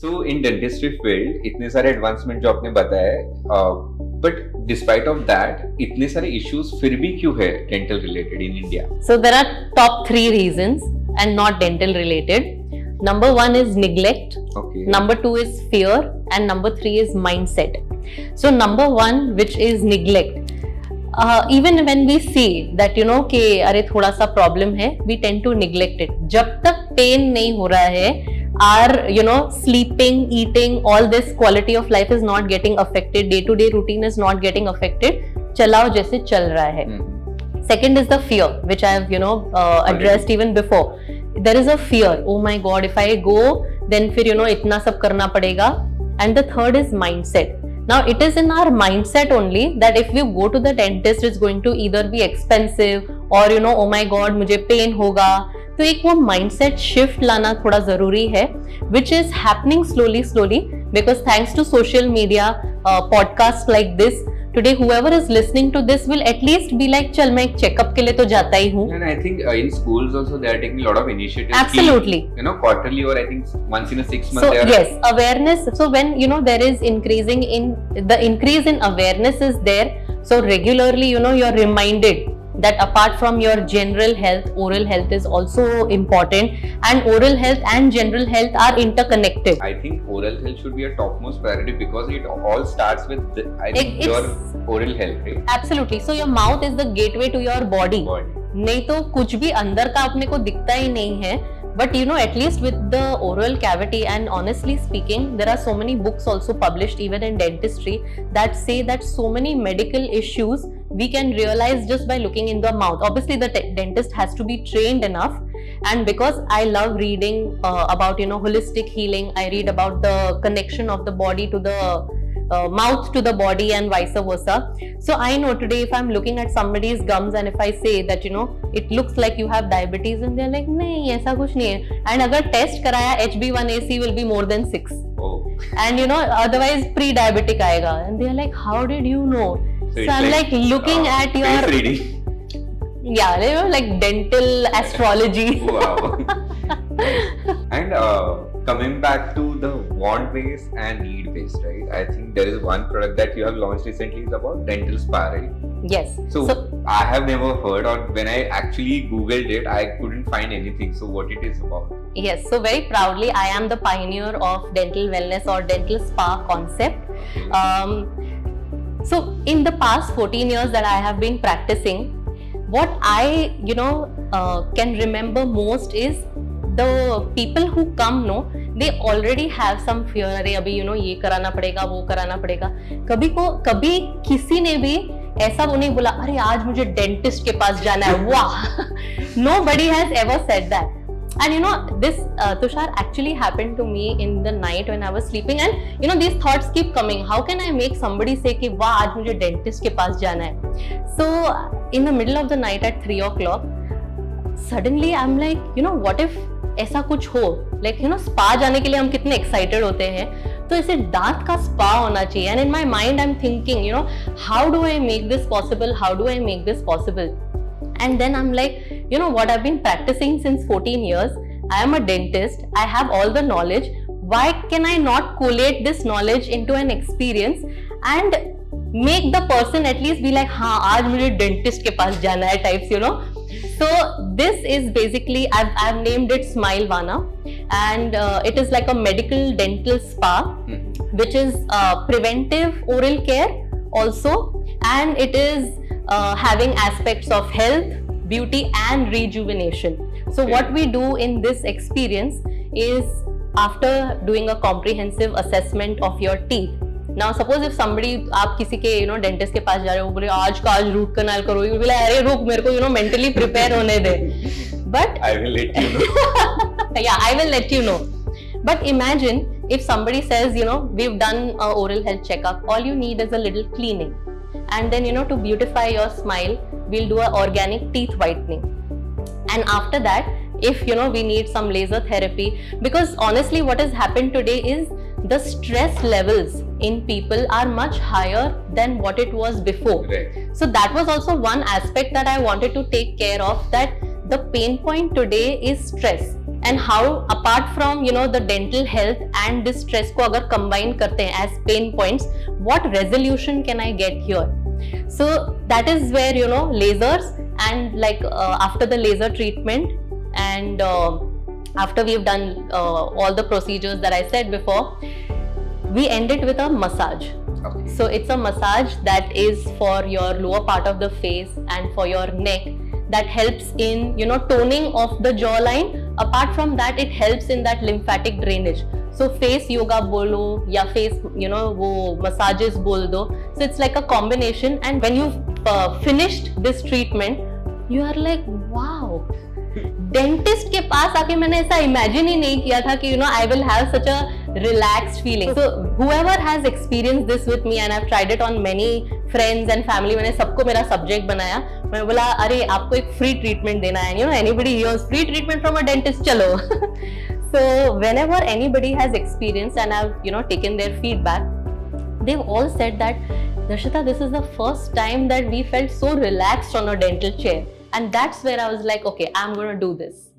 So in dentistry field इतने सारे advancement जो आपने बताया, but despite of that इतने सारे issues फिर भी क्यों है dental related in India? So there are top 3 reasons and not dental related. Number 1 is neglect. Okay. Number 2 is fear, and number 3 is mindset. So number 1, which is neglect. Even when we see that कि अरे थोड़ा सा problem है, we tend to neglect it. जब तक pain नहीं हो रहा है, our sleeping, eating, all this quality of life is not getting affected, day to day routine is not getting affected, चलाओ जैसे चल रहा है. Second is the fear, which I have addressed even before. There is a fear, oh my god, if I go then फिर इतना सब करना पड़ेगा. And the third is mindset. Now it is in our mindset only that if we go to the dentist, it's going to either be expensive or oh my god मुझे pain होगा. तो एक वो mindset shift लाना थोड़ा जरूरी है, which is happening slowly because thanks to social media, podcasts like this, today whoever is listening to this will at least be like चल मैं एक checkup के लिए तो जाता ही हूँ. And I think in schools also they are taking a lot of initiatives. Absolutely. Quarterly or I think once in a 6 months. So yes, awareness. So when there is increase in awareness is there. So regularly you're reminded that apart from your general health, oral health is also important, and oral health and general health are interconnected. I think oral health should be a topmost priority because it all starts with your oral health, right? Absolutely. So your mouth is the gateway to your body. नहीं तो कुछ भी अंदर का अपने को दिखता ही नहीं है. But at least with the oral cavity, and honestly speaking, there are so many books also published even in dentistry that say that so many medical issues we can realize just by looking in the mouth. Obviously the dentist has to be trained enough, and because I love reading about holistic healing, I read about the connection of the body to the mouth to the body and vice versa. So I know today if I'm looking at somebody's gums and if I say that it looks like you have diabetes, and they're like नहीं ऐसा कुछ नहीं है, and अगर test कराया HB1AC will be more than 6. Oh. And otherwise pre-diabetic आएगा, and they're like how did you know? So I'm like looking at your face reading. Yeah, like dental astrology. Wow. And coming back to the want base and need base, right? I think there is one product that you have launched recently is about dental spa, right? Yes. So I have never heard, or when I actually googled it, I couldn't find anything. So what it is about? Yes. So very proudly, I am the pioneer of dental wellness or dental spa concept. So in the past 14 years that I have been practicing, what I can remember most is the people who come, they already have some fear. अरे अभी ये कराना पड़ेगा, वो कराना पड़ेगा. कभी किसी ने भी ऐसा वो नहीं बोला अरे आज मुझे डेंटिस्ट के पास जाना है. वाह. Nobody has ever said that. And this Tushar actually happened to me in the night when I was sleeping, and these thoughts keep coming. How can I make somebody say कि वाह आज मुझे dentist के पास जाना है? So in the middle of the night at 3 o'clock, suddenly I'm like, what if ऐसा कुछ हो, like स्पा जाने के लिए हम कितने एक्साइटेड होते हैं, तो इसे दांत का स्पा होना चाहिए. And in my mind I am thinking how do I make this possible. And then I'm like, what I've been practicing since 14 years, I am a dentist, I have all the knowledge, why can I not collate this knowledge into an experience and make the person at least be like हाँ आज मुझे dentist के पास जाना है types. So this is basically, I've named it Smile Vana, and it is like a medical dental spa, which is preventive oral care also, and it is having aspects of health, beauty and rejuvenation. So what we do in this experience is, after doing a comprehensive assessment of your teeth, now suppose if somebody, आप किसी के dentist के पास जा रहे हो, बोले आज का आज रूट कनाल करो, you will be like अरे रुक मेरे को mentally prepare होने दे. But I will let you know. Yeah, I will let you know. But imagine if somebody says we've done a oral health checkup, all you need is a little cleaning, and then to beautify your smile, we'll do a organic teeth whitening. And after that, if we need some laser therapy, because honestly what has happened today is the stress levels in people are much higher than what it was before. Right. So that was also one aspect that I wanted to take care of, that the pain point today is stress. and how apart from the dental health and this stress को अगर combine करते हैं as pain points, what resolution can I get here? So that is where lasers and like after the laser treatment and after we've done all the procedures that I said before, we end it with a massage. Okay. So it's a massage that is for your lower part of the face and for your neck, that helps in toning of the jawline. Apart from that, it helps in that lymphatic drainage. So face yoga bolo ya face wo massages bol do. So it's like a combination, and when you've finished this treatment, you are like, wow, dentist के पास आके मैंने ऐसा imagine ही नहीं किया था कि I will have such a relaxed feeling. So whoever has experienced this with me, and I've tried it on many friends and family, मैंने सबको मेरा सब्जेक्ट बनाया. मैं बोला अरे आपको एक फ्री ट्रीटमेंट देना है, anybody hears free treatment from a dentist, चलो. So whenever anybody has experienced and I've taken their feedback, they've all said that, Darshita, this is the first time that we felt so relaxed on a dental chair. And that's where I was like, okay, I'm going to do this.